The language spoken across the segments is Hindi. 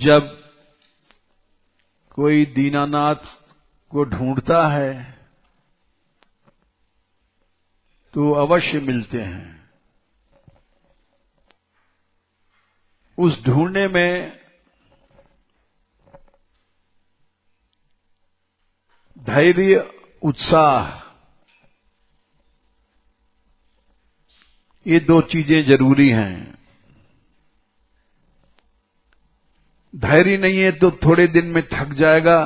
जब कोई दीनानाथ को ढूंढता है तो अवश्य मिलते हैं। उस ढूंढने में धैर्य, उत्साह, ये दो चीजें जरूरी हैं। धैर्य नहीं है तो थोड़े दिन में थक जाएगा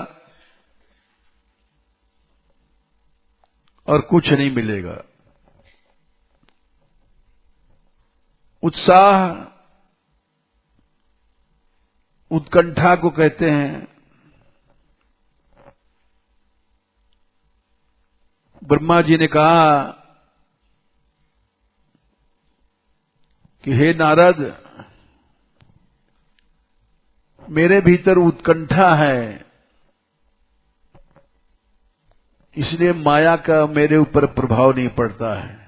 और कुछ नहीं मिलेगा। उत्साह उत्कंठा को कहते हैं। ब्रह्मा जी ने कहा कि हे नारद, मेरे भीतर उत्कंठा है, इसलिए माया का मेरे ऊपर प्रभाव नहीं पड़ता है।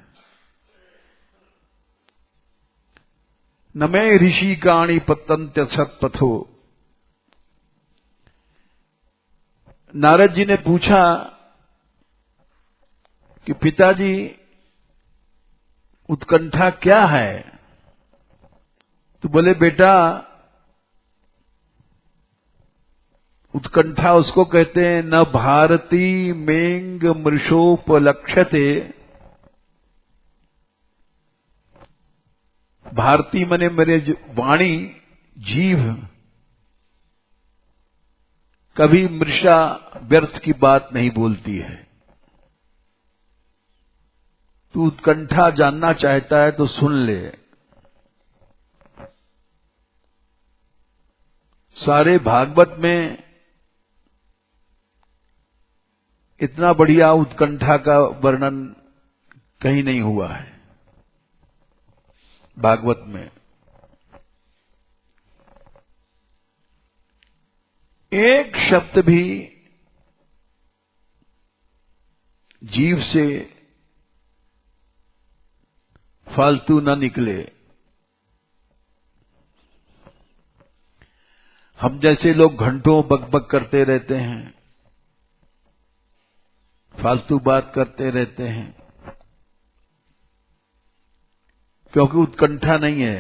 न मैं ऋषि काणी पतंत्य सत्पथो। नारद जी ने पूछा कि पिताजी, उत्कंठा क्या है? तो बोले, बेटा, उत्कंठा उसको कहते हैं न भारती मेंग मृषोपलक्ष्यते। भारती मने मेरे वाणी, जीभ कभी मृषा व्यर्थ की बात नहीं बोलती है। तू उत्कंठा जानना चाहता है तो सुन ले। सारे भागवत में इतना बढ़िया उत्कंठा का वर्णन कहीं नहीं हुआ है भागवत में। एक शब्द भी जीव से फालतू न निकले। हम जैसे लोग घंटों बकबक करते रहते हैं, फालतू बात करते रहते हैं, क्योंकि उत्कंठा नहीं है।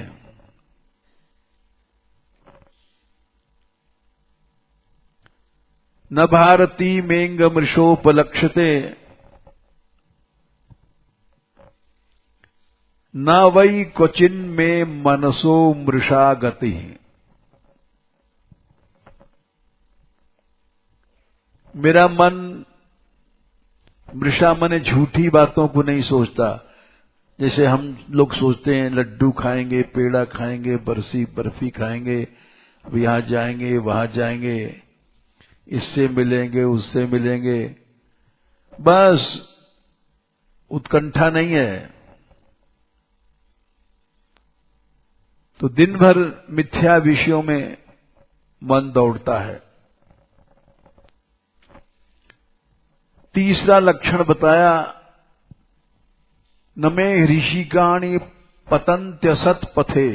न भारती मेंग मृषोपलक्ष्यते न वै क्वचिन में मनसो मृषा गति। मेरा मन मृषा मने झूठी बातों को नहीं सोचता। जैसे हम लोग सोचते हैं लड्डू खाएंगे, पेड़ा खाएंगे, बर्फी खाएंगे, अब यहां जाएंगे, वहां जाएंगे, इससे मिलेंगे, उससे मिलेंगे, बस उत्कंठा नहीं है। तो दिन भर मिथ्या विषयों में मन दौड़ता है। तीसरा लक्षण बताया, न मे ऋषिकाणि पतन्त्यसत पथे।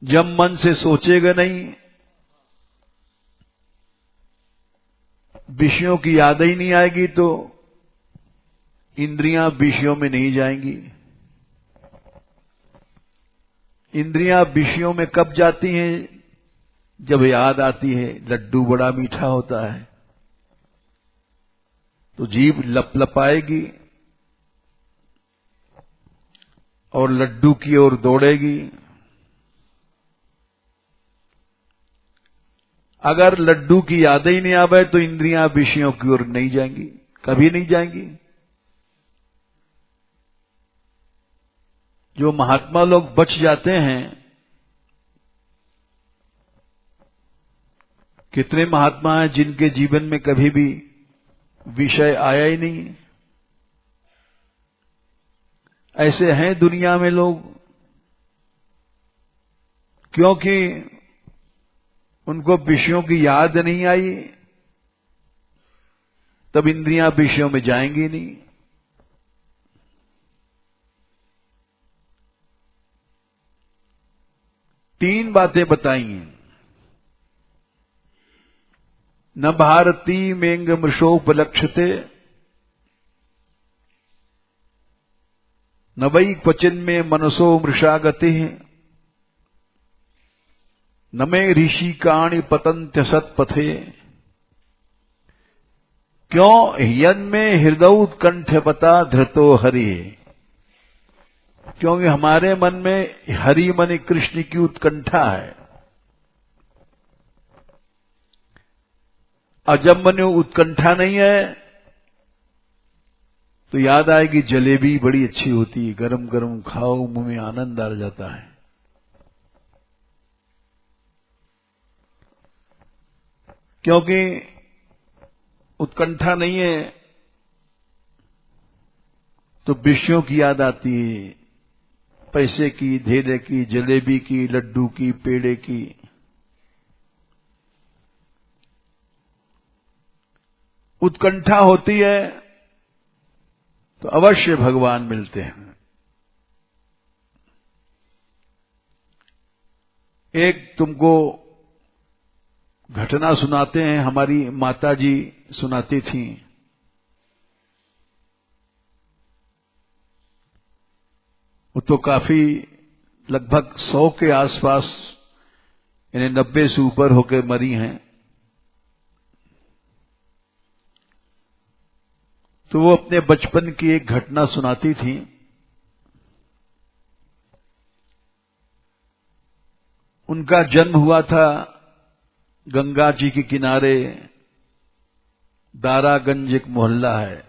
जब मन से सोचेगा नहीं, विषयों की याद ही नहीं आएगी, तो इंद्रियां विषयों में नहीं जाएंगी। इंद्रियां विषयों में कब जाती हैं? जब याद आती है लड्डू बड़ा मीठा होता है, तो जीभ लपलपाएगी और लड्डू की ओर दौड़ेगी। अगर लड्डू की याद ही नहीं आवे तो इंद्रियां विषयों की ओर नहीं जाएंगी, कभी नहीं जाएंगी। जो महात्मा लोग बच जाते हैं, कितने महात्मा हैं जिनके जीवन में कभी भी विषय आया ही नहीं। ऐसे हैं दुनिया में लोग, क्योंकि उनको विषयों की याद नहीं आई, तब इंद्रियां विषयों में जाएंगी नहीं। 3 बातें बताई हैं। न भारती मेंग मृषोपलक्षते न वै क्वचिन में मनसो मृषा गति न मे ऋषि काणि पतंत्य सत्पथे। क्यों हियन में हृदयोत्कंठपता धृतो हरि। क्योंकि हमारे मन में हरि मन कृष्ण की उत्कंठा है। और जब मन में उत्कंठा नहीं है तो याद आएगी जलेबी बड़ी अच्छी होती है, गरम गरम खाओ मुंह में आनंद आ जाता है। क्योंकि उत्कंठा नहीं है तो विषयों की याद आती है, पैसे की, धेले की, जलेबी की, लड्डू की, पेड़े की। उत्कंठा होती है तो अवश्य भगवान मिलते हैं। एक तुमको घटना सुनाते हैं, हमारी माता जी सुनाती थी। वो तो काफी लगभग 100 के आसपास, यानी 90 से ऊपर होकर मरी हैं। तो वो अपने बचपन की एक घटना सुनाती थी। उनका जन्म हुआ था गंगा जी के किनारे, दारागंज एक मोहल्ला है।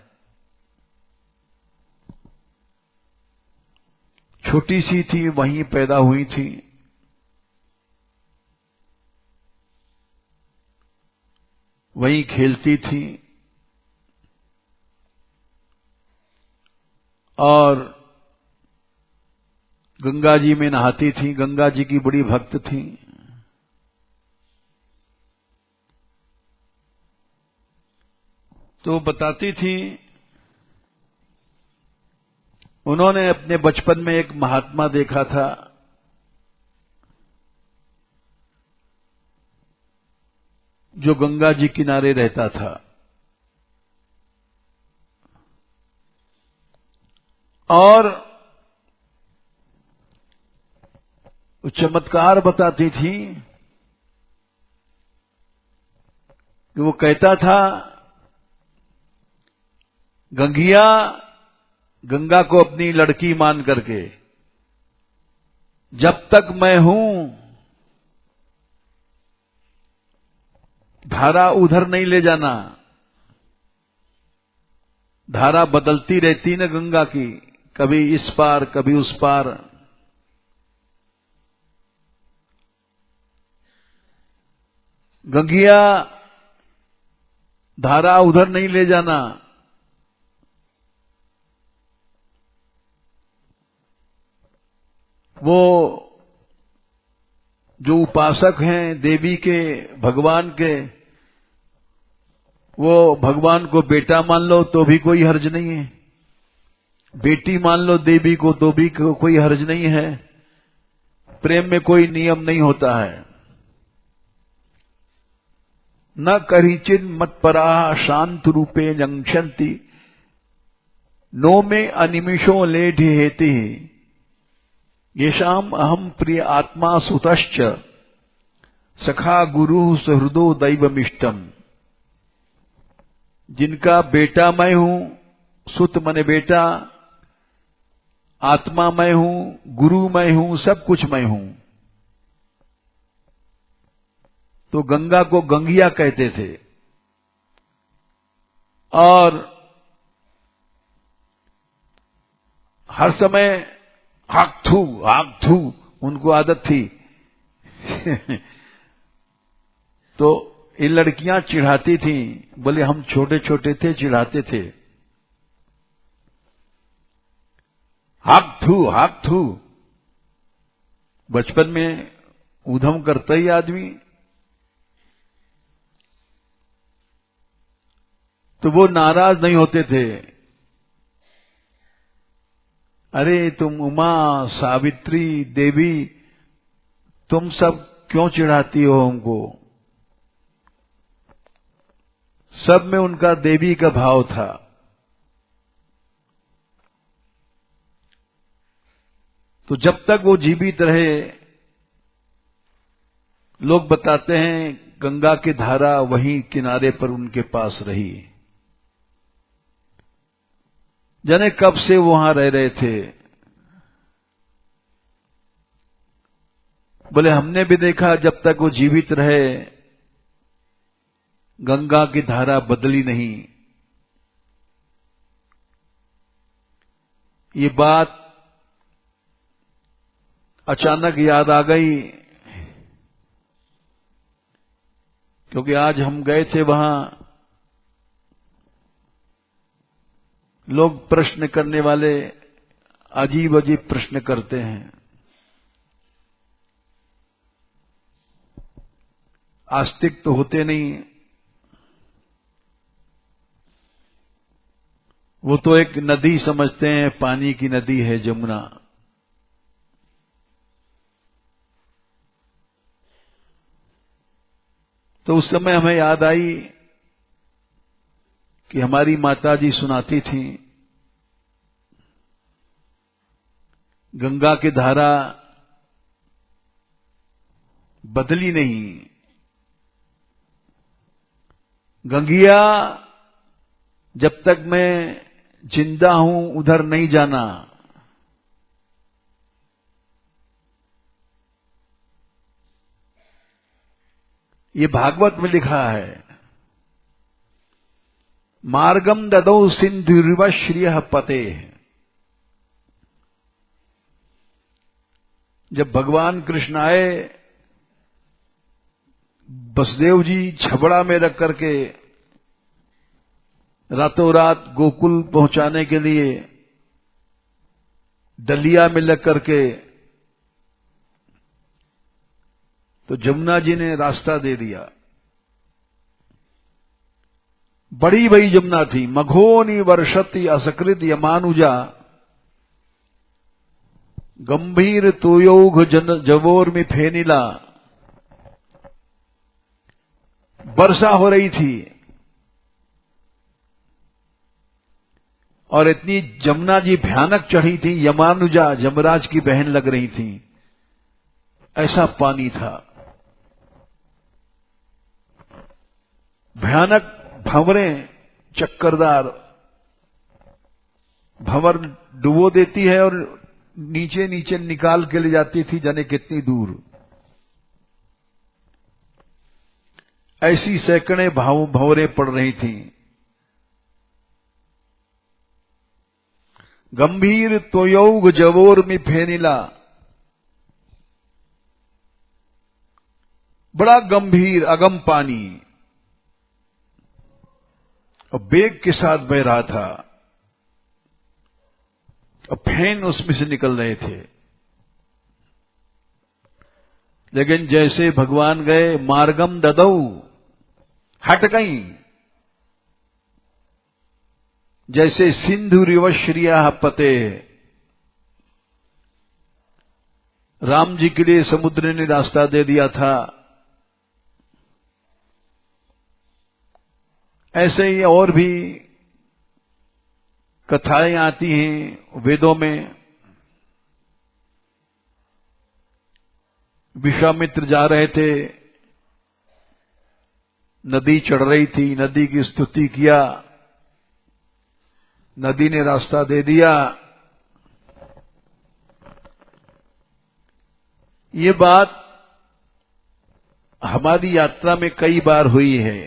छोटी सी थी, वहीं पैदा हुई थी। वहीं खेलती थी और गंगा जी में नहाती थी। गंगा जी की बड़ी भक्त थी। तो बताती थी, उन्होंने अपने बचपन में एक महात्मा देखा था, जो गंगा जी किनारे रहता था। और वो चमत्कार बताती थी कि वो कहता था, गंगिया गंगा को अपनी लड़की मान करके, जब तक मैं हूं धारा उधर नहीं ले जाना। धारा बदलती रहती न गंगा की, कभी इस पार कभी उस पार। गंगिया धारा उधर नहीं ले जाना। वो जो उपासक हैं देवी के, भगवान के, वो भगवान को बेटा मान लो तो भी कोई हर्ज नहीं है, बेटी मान लो देवी को तो भी कोई हर्ज नहीं है। प्रेम में कोई नियम नहीं होता है। न करीचिन मत्परा शांत रूपे जंक्षन्ति नो में अनिमिषो लेढि हेति येषाम अहम प्रिय आत्मा सुतश्च सखा गुरु सहृदो दैवमिष्टम। जिनका बेटा मैं हूं, सुत मने बेटा, आत्मा मैं हूं, गुरु मैं हूं, सब कुछ मैं हूं। तो गंगा को गंगिया कहते थे। और हर समय हाक थू उनको आदत थी। तो ये लड़कियां चिढ़ाती थी, बोले हम छोटे छोटे थे चिढ़ाते थे, हाक थू। बचपन में ऊधम करता ही आदमी। तो वो नाराज नहीं होते थे। अरे तुम उमा सावित्री देवी, तुम सब क्यों चिढ़ाती हो हमको? सब में उनका देवी का भाव था। तो जब तक वो जीवित रहे, लोग बताते हैं गंगा की धारा वहीं किनारे पर उनके पास रही। जाने कब से वहां रह रहे थे। बोले हमने भी देखा जब तक वो जीवित रहे गंगा की धारा बदली नहीं। ये बात अचानक याद आ गई, क्योंकि आज हम गए थे वहां। लोग प्रश्न करने वाले अजीब अजीब प्रश्न करते हैं। आस्तिक तो होते नहीं। वो तो एक नदी समझते हैं, पानी की नदी है जमुना। तो उस समय हमें याद आई कि हमारी माताजी सुनाती थी, गंगा की धारा बदली नहीं। गंगिया जब तक मैं जिंदा हूं उधर नहीं जाना। ये भागवत में लिखा है, मार्गम ददौ सिंधुरिव श्रियः पते। जब भगवान कृष्ण आए, बसदेव जी छबड़ा में रख करके रातों रात गोकुल पहुंचाने के लिए डलिया में लग करके, तो जमुना जी ने रास्ता दे दिया। बड़ी बड़ी जमुना थी, मघोनी वर्षति असकृत यमानुजा, गंभीर तुयोघ जवोर में फेनिला। वर्षा हो रही थी और इतनी जमुना जी भयानक चढ़ी थी, यमानुजा यमराज की बहन लग रही थी, ऐसा पानी था। भयानक भंवरें, चक्करदार भंवर डुबो देती है और नीचे नीचे निकाल के ले जाती थी, जाने कितनी दूर। ऐसी सैकड़े भंवरें पड़ रही थी। गंभीर तोयौघ जवोर में फेनिला, बड़ा गंभीर अगम पानी और बेग के साथ बह रहा था और फैन उसमें से निकल रहे थे। लेकिन जैसे भगवान गए, मार्गम ददौ, हट गई। जैसे सिंधुरिव श्रियः पते, राम जी के लिए समुद्र ने रास्ता दे दिया था, ऐसे ही और भी कथाएं आती हैं वेदों में। विश्वामित्र जा रहे थे, नदी चढ़ रही थी, नदी की स्तुति किया, नदी ने रास्ता दे दिया। ये बात हमारी यात्रा में कई बार हुई है।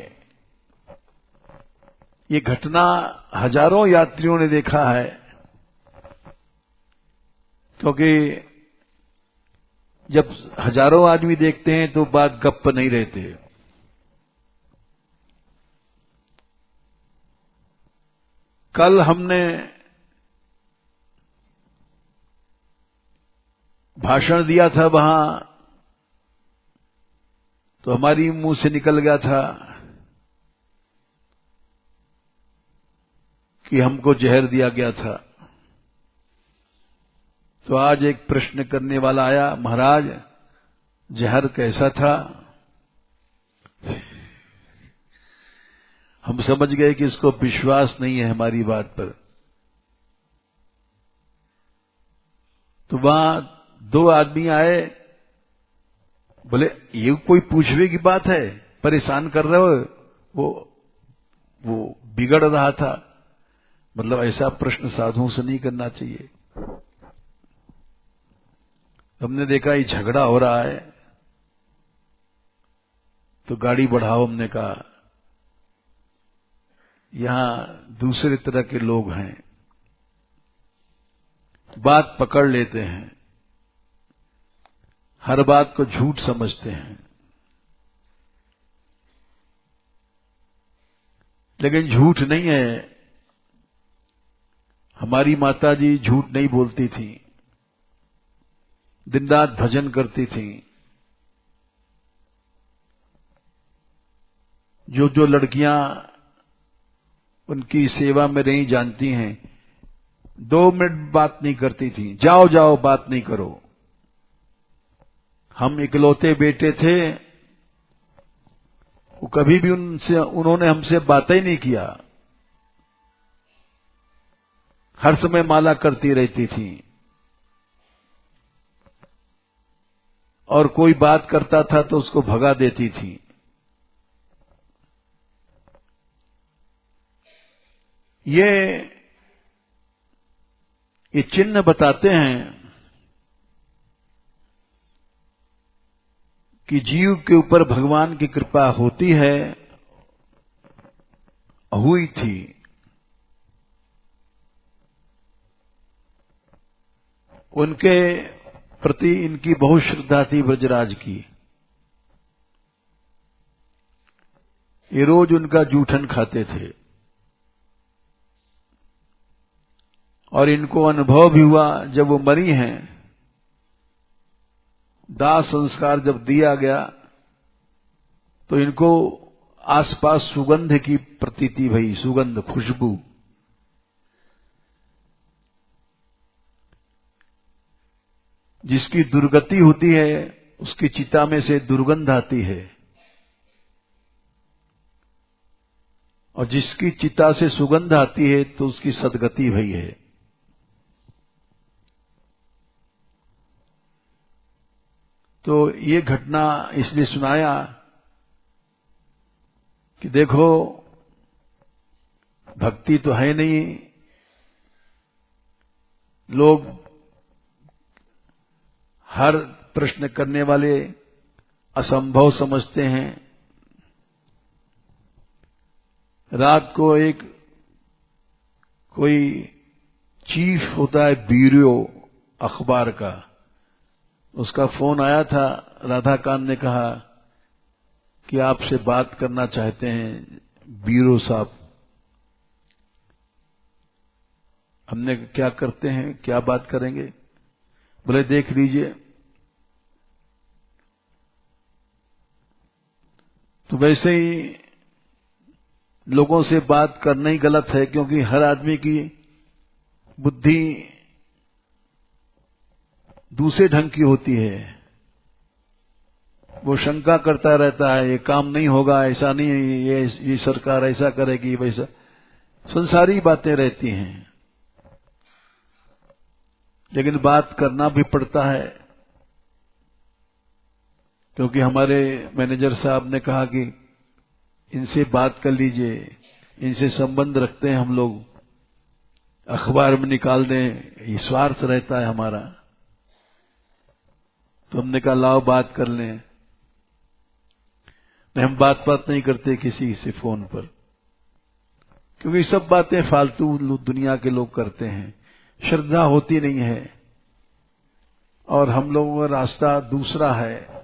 ये घटना हजारों यात्रियों ने देखा है, क्योंकि जब हजारों आदमी देखते हैं तो बात गप नहीं रहते। कल हमने भाषण दिया था वहां, तो हमारी मुंह से निकल गया था कि हमको जहर दिया गया था। तो आज एक प्रश्न करने वाला आया, महाराज जहर कैसा था, हम समझ गए कि इसको विश्वास नहीं है हमारी बात पर। तो वहां दो आदमी आए, बोले ये कोई पूछने की बात है, परेशान कर रहे हो। वो बिगड़ रहा था, मतलब ऐसा प्रश्न साधुओं से नहीं करना चाहिए। हमने देखा ये झगड़ा हो रहा है, तो गाड़ी बढ़ाओ। हमने कहा यहां दूसरे तरह के लोग हैं, बात पकड़ लेते हैं, हर बात को झूठ समझते हैं। लेकिन झूठ नहीं है, हमारी माताजी झूठ नहीं बोलती थी, दिन रात भजन करती थी। जो जो लड़कियां उनकी सेवा में रही जानती हैं, 2 मिनट बात नहीं करती थी, जाओ जाओ बात नहीं करो। हम इकलौते बेटे थे, वो कभी भी उन्होंने हमसे बात ही नहीं किया, हर समय माला करती रहती थी। और कोई बात करता था तो उसको भगा देती थी। ये चिन्ह बताते हैं कि जीव के ऊपर भगवान की कृपा होती है, हुई थी। उनके प्रति इनकी बहुत श्रद्धा थी ब्रजराज की। ये रोज उनका जूठन खाते थे और इनको अनुभव भी हुआ जब वो मरी हैं। दाह संस्कार जब दिया गया तो इनको आसपास सुगंध की प्रतीति भई, सुगंध, खुशबू। जिसकी दुर्गति होती है उसकी चिता में से दुर्गंध आती है, और जिसकी चिता से सुगंध आती है तो उसकी सद्गति भई है। तो ये घटना इसलिए सुनाया कि देखो भक्ति तो है नहीं, लोग हर प्रश्न करने वाले असंभव समझते हैं। रात को एक कोई चीफ होता है ब्यूरो अखबार का, उसका फोन आया था। राधाकांत ने कहा कि आपसे बात करना चाहते हैं ब्यूरो साहब। हमने क्या करते हैं, क्या बात करेंगे? बोले देख लीजिए। तो वैसे ही लोगों से बात करना ही गलत है, क्योंकि हर आदमी की बुद्धि दूसरे ढंग की होती है। वो शंका करता रहता है, ये काम नहीं होगा, ऐसा नहीं, ये सरकार ऐसा करेगी, वैसा संसारी बातें रहती हैं। लेकिन बात करना भी पड़ता है, क्योंकि हमारे मैनेजर साहब ने कहा कि इनसे बात कर लीजिए, इनसे संबंध रखते हैं हम लोग, अखबार में निकाल दें, ये स्वार्थ रहता है हमारा। तो हमने कहा लाओ बात कर लें। हम बात नहीं करते किसी से फोन पर, क्योंकि सब बातें फालतू दुनिया के लोग करते हैं, श्रद्धा होती नहीं है। और हम लोगों का रास्ता दूसरा है।